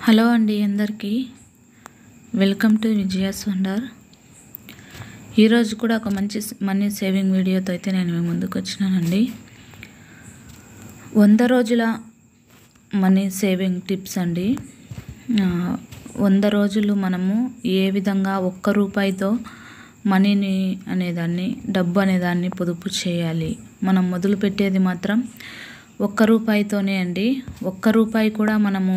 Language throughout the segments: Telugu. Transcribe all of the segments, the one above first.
హలో అండి అందరికీ వెల్కమ్ టు విజయాస్ వండర్. ఈరోజు కూడా ఒక మంచి మనీ సేవింగ్ వీడియోతో అయితే నేను మీ ముందుకు వచ్చినానండి. 100 రోజుల మనీ సేవింగ్ టిప్స్ అండి. 100 రోజులు మనము ఏ విధంగా ఒక్క రూపాయితో మనీని అనేదాన్ని డబ్బు అనేదాన్ని పొదుపు చేయాలి. మనం మొదలు పెట్టేది మాత్రం 1 రూపాయితోనే అండి. 1 రూపాయి కూడా మనము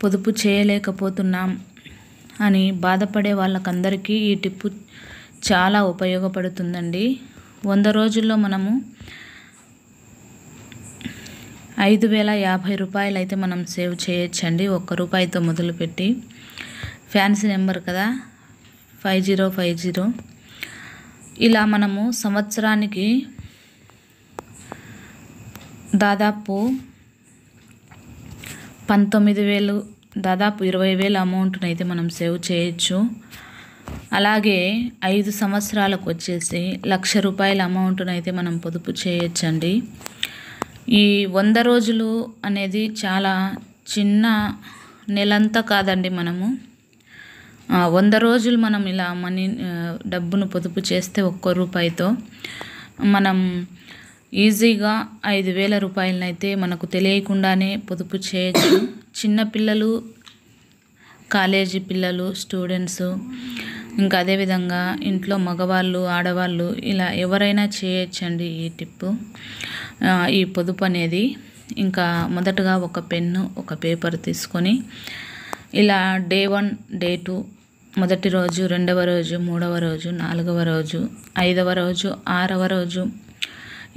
పొదుపు చేయలేకపోతున్నాం అని బాధపడే వాళ్ళకందరికీ ఈ టిప్పు చాలా ఉపయోగపడుతుందండి. 100 రోజుల్లో మనము 5,050 రూపాయలు అయితే మనం సేవ్ చేయొచ్చండి 1 రూపాయితో మొదలుపెట్టి. ఫ్యాన్సీ నెంబర్ కదా 5050. ఇలా మనము సంవత్సరానికి దాదాపు 19,000 దాదాపు 20,000 అమౌంట్ని అయితే మనం సేవ్ చేయొచ్చు. అలాగే 5 సంవత్సరాలకు వచ్చేసి 1,00,000 రూపాయల అమౌంట్ని అయితే మనం పొదుపు చేయొచ్చండి. ఈ 100 రోజులు అనేది చాలా చిన్న నెలంతా కాదండి. మనము 100 రోజులు మనం ఇలా డబ్బును పొదుపు చేస్తే 1 రూపాయితో మనం ఈజీగా 5,000 రూపాయలనైతే మనకు తెలియకుండానే పొదుపు చేయొచ్చు. చిన్నపిల్లలు, కాలేజీ పిల్లలు, స్టూడెంట్స్, ఇంకా అదేవిధంగా ఇంట్లో మగవాళ్ళు, ఆడవాళ్ళు ఇలా ఎవరైనా చేయొచ్చండి ఈ టిప్పు, ఈ పొదుపు అనేది. ఇంకా మొదటగా ఒక పెన్ను, ఒక పేపర్ తీసుకొని ఇలా డే 1, డే 2, మొదటి రోజు, రెండవ రోజు, మూడవ రోజు, నాలుగవ రోజు, 5వ రోజు, 6వ రోజు,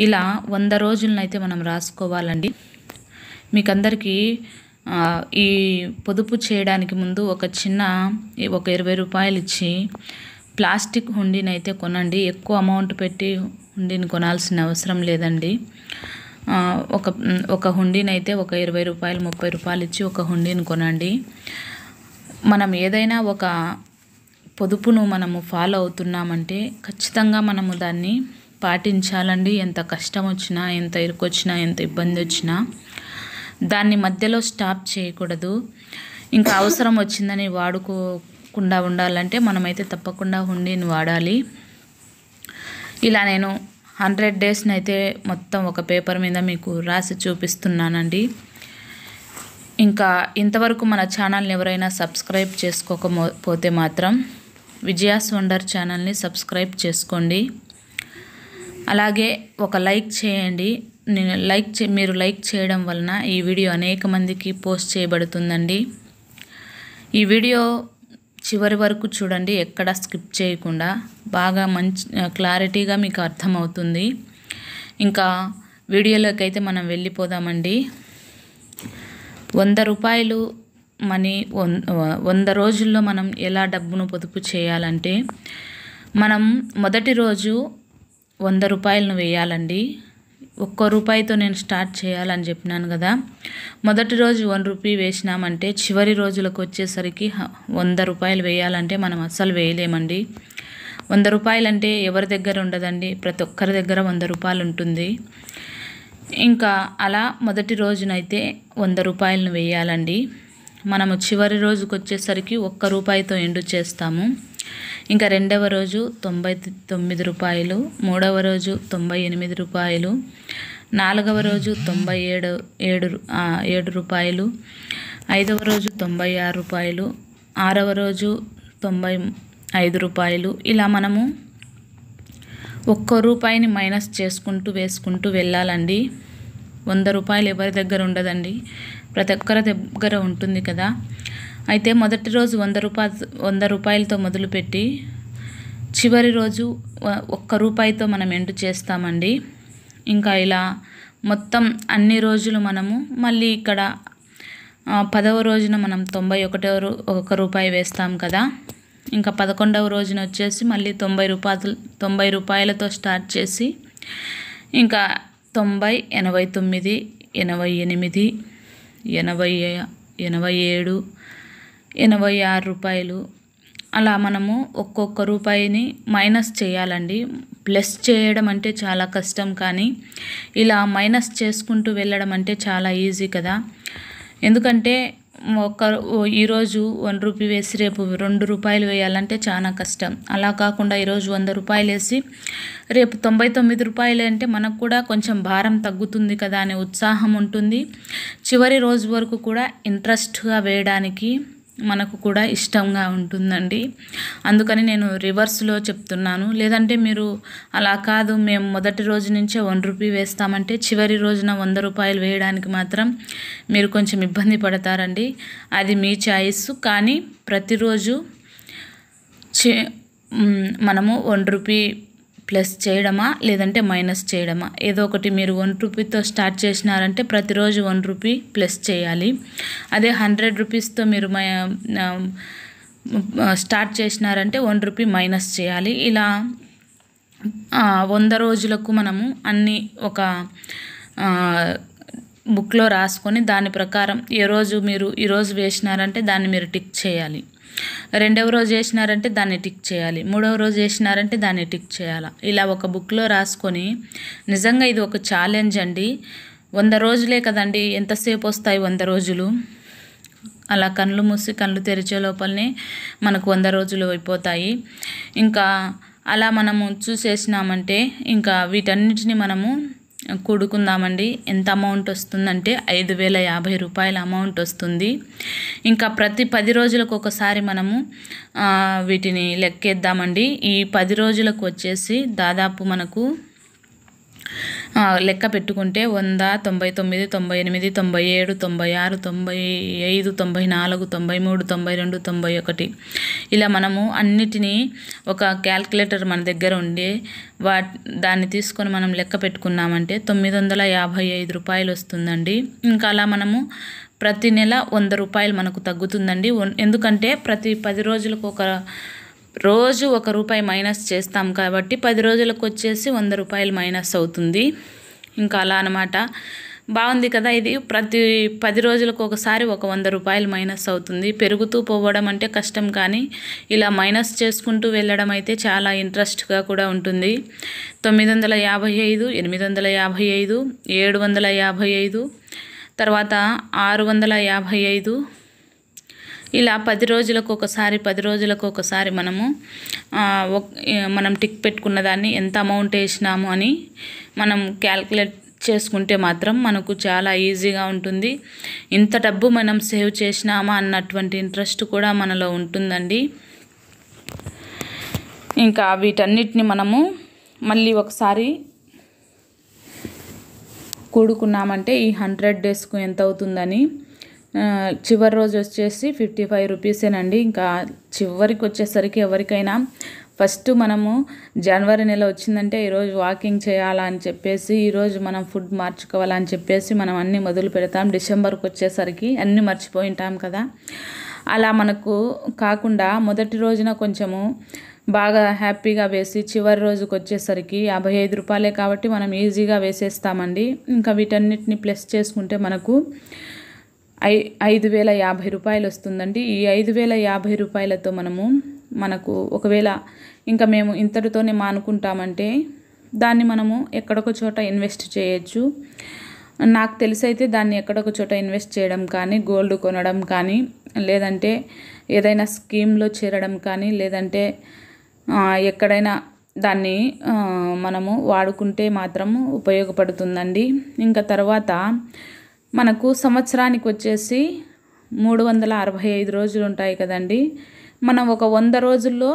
ఇలా 100 రోజులనైతే మనం రాసుకోవాలండి. మీకందరికీ ఈ పొదుపు చేయడానికి ముందు ఒక 20 రూపాయలు ఇచ్చి ప్లాస్టిక్ హుండీని అయితే కొనండి. ఎక్కువ అమౌంట్ పెట్టి హుండీని కొనాల్సిన అవసరం లేదండి. ఒక హుండీని అయితే ఒక 20 రూపాయలు, 30 రూపాయలు ఇచ్చి ఒక హుండీని కొనండి. మనం ఏదైనా ఒక పొదుపును మనము ఫాలో అవుతున్నామంటే ఖచ్చితంగా మనము దాన్ని పాటించాలండి. ఎంత కష్టం వచ్చినా, ఎంత ఇరుకొచ్చినా, ఎంత ఇబ్బంది వచ్చినా దాన్ని మధ్యలో స్టాప్ చేయకూడదు. ఇంకా అవసరం వచ్చిందని వాడుకోకుండా ఉండాలంటే మనమైతే తప్పకుండా హుండీని వాడాలి. ఇలా నేను 100 డేస్ని అయితే మొత్తం ఒక పేపర్ మీద మీకు రాసి చూపిస్తున్నానండి. ఇంకా ఇంతవరకు మన ఛానల్ని ఎవరైనా సబ్స్క్రైబ్ చేసుకోకపోతే మాత్రం విజయాస్ వండర్ ఛానల్ని సబ్స్క్రైబ్ చేసుకోండి. అలాగే ఒక లైక్ చేయండి. మీరు లైక్ చేయడం వలన ఈ వీడియో అనేక మందికి పోస్ట్ చేయబడుతుందండి. ఈ వీడియో చివరి వరకు చూడండి, ఎక్కడ స్కిప్ చేయకుండా. బాగా మంచి క్లారిటీగా మీకు అర్థమవుతుంది. ఇంకా వీడియోలోకి అయితే మనం వెళ్ళిపోదామండి. 100 రూపాయలు మనీ 100 రోజుల్లో మనం ఎలా డబ్బును పొదుపు చేయాలంటే, మనం మొదటి రోజు 100 రూపాయలను వేయాలండి. 1 రూపాయితో నేను స్టార్ట్ చేయాలని చెప్పినాను కదా. మొదటి రోజు 1 రూపీ వేసినామంటే చివరి రోజులకు వచ్చేసరికి 100 రూపాయలు వేయాలంటే మనం అస్సలు వేయలేమండి. 100 రూపాయలు అంటే ఎవరి దగ్గర ఉండదండి, ప్రతి ఒక్కరి దగ్గర 100 రూపాయలు ఉంటుంది. ఇంకా అలా మొదటి రోజునైతే 100 రూపాయలను వేయాలండి. మనము చివరి రోజుకు వచ్చేసరికి 1 రూపాయితో ఎండు చేస్తాము. ఇంకా రెండవ రోజు 99 రూపాయలు, మూడవ రోజు 98 రూపాయలు, నాలుగవ రోజు 97 రూపాయలు, 5వ రోజు 96 రూపాయలు, 6వ రోజు 95 రూపాయలు. ఇలా మనము 1 రూపాయిని మైనస్ వేసుకుంటూ వెళ్ళాలండి. 100 రూపాయలు ఎవరి దగ్గర ఉండదండి, ప్రతి ఒక్కరి దగ్గర ఉంటుంది కదా. అయితే మొదటి రోజు 100 రూపాయలతో మొదలుపెట్టి చివరి రోజు 1 రూపాయితో మనం ఎండు చేస్తామండి. ఇంకా ఇలా మొత్తం అన్ని రోజులు మనము మళ్ళీ ఇక్కడ 10వ రోజున మనం 91 రూపాయి వేస్తాం కదా. ఇంకా 11వ రోజున వచ్చేసి మళ్ళీ 90 రూపాయలతో స్టార్ట్ చేసి ఇంకా 90, 89, 88, 87, 86 రూపాయలు, అలా మనము ఒక్కొక్క రూపాయిని మైనస్ చేయాలండి. ప్లస్ చేయడం అంటే చాలా కష్టం, కానీ ఇలా మైనస్ చేసుకుంటూ వెళ్ళడం అంటే చాలా ఈజీ కదా. ఎందుకంటే ఈరోజు ₹1 వేసి రేపు ₹2 వేయాలంటే చాలా కష్టం. అలా కాకుండా ఈరోజు ₹100 వేసి రేపు ₹99 అంటే మనకు కూడా కొంచెం భారం తగ్గుతుంది కదా అనే ఉత్సాహం ఉంటుంది. చివరి రోజు వరకు కూడా ఇంట్రెస్ట్గా వేయడానికి మనకు కూడా ఇష్టంగా ఉంటుందండి. అందుకని నేను రివర్స్లో చెప్తున్నాను. లేదంటే మీరు అలా కాదు, మేము మొదటి రోజు నుంచే ₹1 వేస్తామంటే చివరి రోజున ₹100 వేయడానికి మాత్రం మీరు కొంచెం ఇబ్బంది పడతారండి. అది మీ చాయిస్. కానీ ప్రతిరోజు మనము ₹1 ప్లస్ చేయడమా లేదంటే మైనస్ చేయడమా, ఏదో ఒకటి. మీరు ₹1తో స్టార్ట్ చేసినారంటే ప్రతిరోజు ₹1 ప్లస్ చేయాలి. అదే ₹100తో మీరు స్టార్ట్ చేసినారంటే ₹1 మైనస్ చేయాలి. ఇలా 100 రోజులకు మనము అన్నీ ఒక బుక్లో రాసుకొని దాని ప్రకారం మీరు ఈరోజు వేసినారంటే దాన్ని మీరు టిక్ చేయాలి. రెండవ రోజు వేసినారంటే దాన్ని టిక్ చేయాలి. మూడవ రోజు వేసినారంటే దాన్ని టిక్ చేయాలి. ఇలా ఒక బుక్లో రాసుకొని, నిజంగా ఇది ఒక ఛాలెంజ్ అండి. 100 రోజులే కదండి, ఎంతసేపు వస్తాయి 100 రోజులు? అలా కళ్ళు మూసి కళ్ళు తెరిచే లోపలనే మనకు 100 రోజులు అయిపోతాయి. ఇంకా అలా మనము చూసేసినామంటే ఇంకా వీటన్నిటిని మనము కూడుకుందామండి. ఎంత అమౌంట్ వస్తుందంటే ₹5,050 అమౌంట్ వస్తుంది. ఇంకా ప్రతి 10 రోజులకు ఒకసారి మనము వీటిని లెక్కేద్దామండి. ఈ 10 రోజులకు వచ్చేసి దాదాపు మనకు లెక్క పెట్టుకుంటే 100, 99, 98, 97, 96, 95, 94, 93, 92, 91 ఇలా మనము అన్నిటినీ ఒక క్యాల్కులేటర్ మన దగ్గర ఉండే దాన్ని తీసుకొని మనం లెక్క పెట్టుకున్నామంటే ₹955 వస్తుందండి. ఇంకా అలా మనము ప్రతి నెల ₹100 మనకు తగ్గుతుందండి. ఎందుకంటే ప్రతి 10 రోజులకు రోజు ₹1 మైనస్ చేస్తాం కాబట్టి 10 రోజులకు వచ్చేసి ₹100 మైనస్ అవుతుంది. ఇంకా అలా అనమాట. బాగుంది కదా ఇది. ప్రతి 10 రోజులకు ఒకసారి ఒక ₹100 మైనస్ అవుతుంది. పెరుగుతూ పోవడం అంటే కష్టం, కానీ ఇలా మైనస్ చేసుకుంటూ వెళ్ళడం అయితే చాలా ఇంట్రెస్ట్గా కూడా ఉంటుంది. 955, 855, 755, తర్వాత 655, ఇలా 10 రోజులకు ఒకసారి మనం టిక్ పెట్టుకున్న దాన్ని ఎంత అమౌంట్ వేసినాము అని మనం క్యాల్కులేట్ చేసుకుంటే మాత్రం మనకు చాలా ఈజీగా ఉంటుంది. ఇంత డబ్బు మనం సేవ్ చేసినామా అన్నటువంటి ఇంట్రెస్ట్ కూడా మనలో ఉంటుందండి. ఇంకా వీటన్నిటిని మనము మళ్ళీ ఒకసారి కూడుకున్నామంటే ఈ 100 డేస్కు ఎంత అవుతుందని. చివరి రోజు వచ్చేసి ₹55 ఇంకా చివరికి వచ్చేసరికి ఎవరికైనా ఫస్ట్ మనము జనవరి నెల వచ్చిందంటే ఈరోజు వాకింగ్ చేయాలా అని చెప్పేసి, ఈరోజు మనం ఫుడ్ మార్చుకోవాలని చెప్పేసి మనం అన్నీ మొదలు పెడతాం. డిసెంబర్కి వచ్చేసరికి అన్నీ మర్చిపోయింటాం కదా. అలా మనకు కాకుండా మొదటి రోజున కొంచెము బాగా హ్యాపీగా వేసి చివరి రోజుకి వచ్చేసరికి ₹55 కాబట్టి మనం ఈజీగా వేసేస్తామండి. ఇంకా వీటన్నిటిని ప్లస్ చేసుకుంటే మనకు ₹5,050 వస్తుందండి. ఈ ₹5,050తో మనకు ఒకవేళ ఇంకా మేము ఇంతటితోనే మానుకుంటామంటే దాన్ని మనము ఎక్కడొక చోట ఇన్వెస్ట్ చేయొచ్చు. నాకు తెలిసైతే దాన్ని ఎక్కడొక చోట ఇన్వెస్ట్ చేయడం కానీ, గోల్డ్ కొనడం కానీ, లేదంటే ఏదైనా స్కీమ్లో చేరడం కానీ, లేదంటే ఎక్కడైనా దాన్ని మనము వాడుకుంటే మాత్రము ఉపయోగపడుతుందండి. ఇంకా తర్వాత మనకు సంవత్సరానికి వచ్చేసి 365 రోజులు ఉంటాయి కదండి. మనం ఒక 100 రోజుల్లో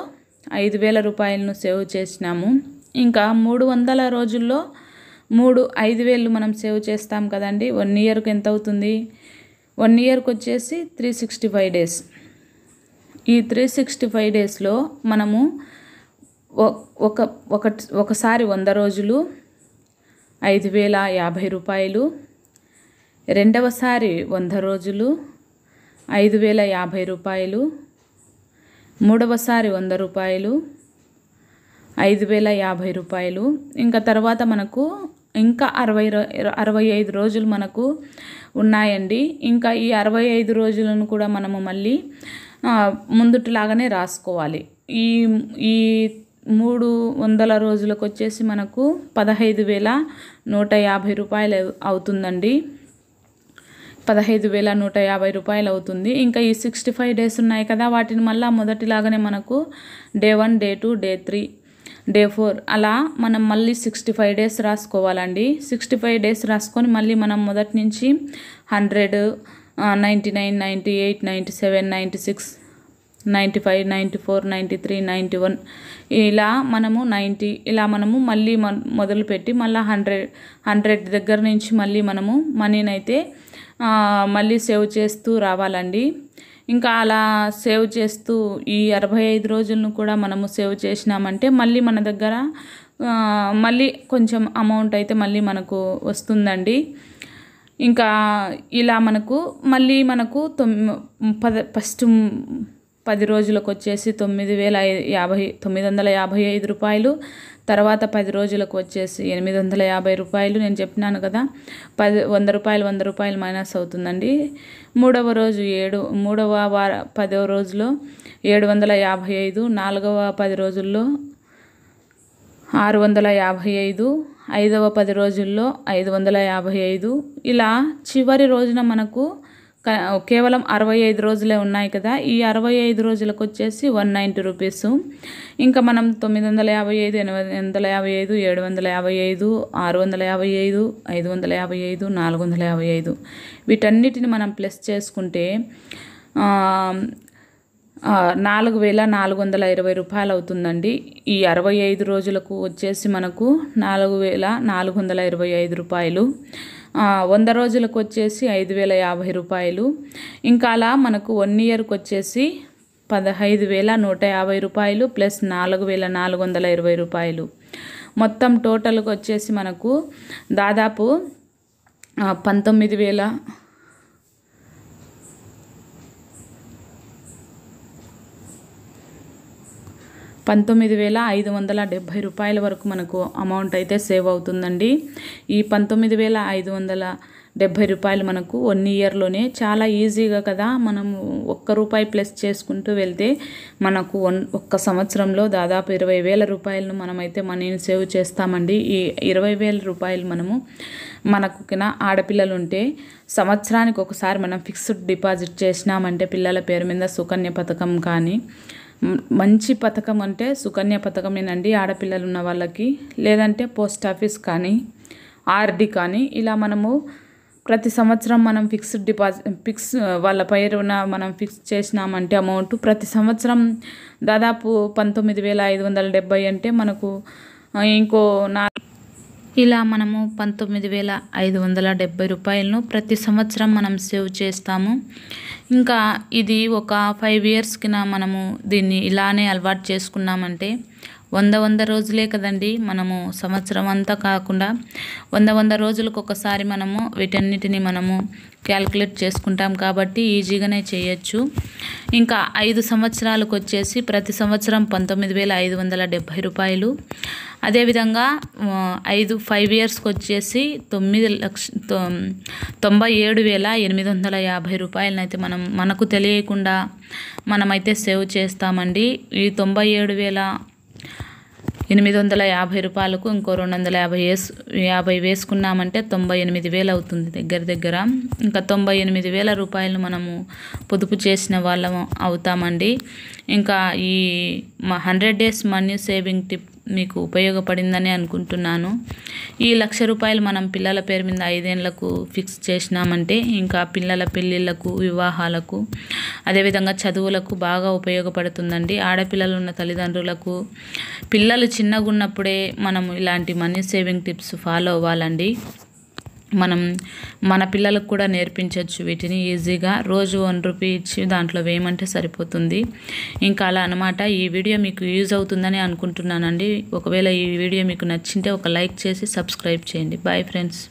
₹5,000 సేవ్ చేసినాము. ఇంకా 300 రోజుల్లో 5,000 మనం సేవ్ చేస్తాం కదండి. 1 ఇయర్కి ఎంత అవుతుంది? 1 ఇయర్కి వచ్చేసి 365 డేస్. ఈ 365 డేస్లో మనము ఒకసారి 100 రోజులు ₹5,050, రెండవసారి 100 రోజులు ₹5,050, మూడవసారి 100 రూపాయలు ₹5,050. ఇంకా తర్వాత మనకు ఇంకా 65 రోజులు మనకు ఉన్నాయండి. ఇంకా ఈ 65 రోజులను కూడా మనము మళ్ళీ ముందుట్లాగానే రాసుకోవాలి. ఈ 300 రోజులకు వచ్చేసి మనకు ₹15,150 అవుతుందండి. 15,150 రూపాయలు అవుతుంది. ఇంకా ఈ 65 డేస్ ఉన్నాయి కదా, వాటిని మళ్ళీ మొదటిలాగానే మనకు డే 1, డే 2, డే 3, డే 4 అలా మనం మళ్ళీ 65 డేస్ రాసుకోవాలండి. 65 డేస్ రాసుకొని మళ్ళీ మనం మొదటి నుంచి 100, 99, 98, 97, 96, 95, 94, 93, 91 ఇలా మనము 90 ఇలా మనము మళ్ళీ మొదలుపెట్టి మళ్ళీ 100 దగ్గర నుంచి మళ్ళీ మనము మనీని అయితే మళ్ళీ సేవ్ చేస్తూ రావాలండి. ఇంకా అలా సేవ్ చేస్తూ ఈ 65 రోజులను కూడా మనము సేవ్ చేసినామంటే మళ్ళీ మన దగ్గర మళ్ళీ కొంచెం అమౌంట్ అయితే మళ్ళీ మనకు వస్తుందండి. ఇంకా ఇలా ఫస్ట్ 10 రోజులకు వచ్చేసి 9,955 రూపాయలు, తర్వాత 10 రోజులకు వచ్చేసి 850 రూపాయలు. నేను చెప్పినాను కదా, 100 రూపాయలు మైనస్ అవుతుందండి. మూడవ 10వ రోజులో 755, 4వ 10 రోజుల్లో 655, 5వ 10 రోజుల్లో 555 ఇలా చివరి రోజున మనకు కేవలం 65 రోజులే ఉన్నాయి కదా, ఈ 65 రోజులకు వచ్చేసి 190 రూపీస్. ఇంకా మనం 955, 855, 755, 655, 555, 455 వీటన్నిటిని మనం ప్లస్ చేసుకుంటే 4,420 రూపాయలు అవుతుందండి. ఈ 65 రోజులకు వచ్చేసి మనకు 4,425 రూపాయలు. 100 రోజులకు వచ్చేసి 5,050 రూపాయలు. ఇంకా అలా మనకు 1 ఇయర్కి వచ్చేసి 15,150 రూపాయలు ప్లస్ 4,420 రూపాయలు. మొత్తం టోటల్కి వచ్చేసి మనకు దాదాపు 19,570 రూపాయల వరకు మనకు అమౌంట్ అయితే సేవ్ అవుతుందండి. ఈ 19,570 రూపాయలు మనకు 1 ఇయర్లోనే చాలా ఈజీగా కదా, మనం ₹1 ప్లస్ చేసుకుంటూ వెళ్తే మనకు ఒక్క సంవత్సరంలో దాదాపు 20,000 రూపాయలను మనమైతే మనీని సేవ్ చేస్తామండి. ఈ 20,000 రూపాయలు మనకు ఆడపిల్లలు ఉంటే సంవత్సరానికి ఒకసారి మనం ఫిక్స్డ్ డిపాజిట్ చేసినామంటే పిల్లల పేరు మీద సుకన్య పథకం కానీ మంచి పథకం అంటే సుకన్య పథకమేనండి ఆడపిల్లలు ఉన్న వాళ్ళకి. లేదంటే పోస్ట్ ఆఫీస్ కానీ ఆర్డి కానీ ఇలా మనము ప్రతి సంవత్సరం మనం వాళ్ళ పేరున మనం ఫిక్స్ చేసినామంటే అమౌంట్ ప్రతి సంవత్సరం దాదాపు 19,570 అంటే మనకు ఇంకో ఇలా మనము 19,570 రూపాయలను ప్రతి సంవత్సరం మనం సేవ్ చేస్తాము. ఇంకా ఇది ఒక 5 ఇయర్స్కి మనము దీన్ని ఇలానే అలవాటు చేసుకున్నామంటే 100 రోజులే కదండి, మనము సంవత్సరం అంతా కాకుండా 100 రోజులకు ఒకసారి మనము వీటన్నిటిని మనము క్యాల్కులేట్ చేసుకుంటాం కాబట్టి ఈజీగానే చేయొచ్చు. ఇంకా 5 సంవత్సరాలకు వచ్చేసి ప్రతి సంవత్సరం 19,570 రూపాయలు. అదేవిధంగా 5 ఇయర్స్కి వచ్చేసి 97,850 రూపాయలనైతే మనకు తెలియకుండా మనమైతే సేవ్ చేస్తామండి. ఈ 97,850 రూపాయలకు ఇంకో 250 వేసుకున్నామంటే 98,000 అవుతుంది దగ్గర. ఇంకా 98,000 రూపాయలు మనము పొదుపు చేసిన వాళ్ళము అవుతామండి. ఇంకా ఈ 100 డేస్ మనీ సేవింగ్ టిప్ మీకు ఉపయోగపడిందని అనుకుంటున్నాను. ఈ ₹1,00,000 మనం పిల్లల పేరు మీద 5 ఏళ్లకు ఫిక్స్ చేసినామంటే ఇంకా పిల్లల పెళ్ళిళ్ళకు, వివాహాలకు, అదేవిధంగా చదువులకు బాగా ఉపయోగపడుతుందండి. ఆడపిల్లలు ఉన్న తల్లిదండ్రులకు పిల్లలు చిన్నగా ఉన్నప్పుడే మనం ఇలాంటి మనీ సేవింగ్ టిప్స్ ఫాలో అవ్వాలండి. మనం మన పిల్లలకు కూడా నేర్పించవచ్చు వీటిని ఈజీగా. రోజు ₹1 ఇచ్చి దాంట్లో వేయమంటే సరిపోతుంది. ఇంకా అలా అనమాట. ఈ వీడియో మీకు యూజ్ అవుతుందని అనుకుంటున్నానండి. ఒకవేళ ఈ వీడియో మీకు నచ్చింటే ఒక లైక్ చేసి సబ్స్క్రైబ్ చేయండి. Bye friends.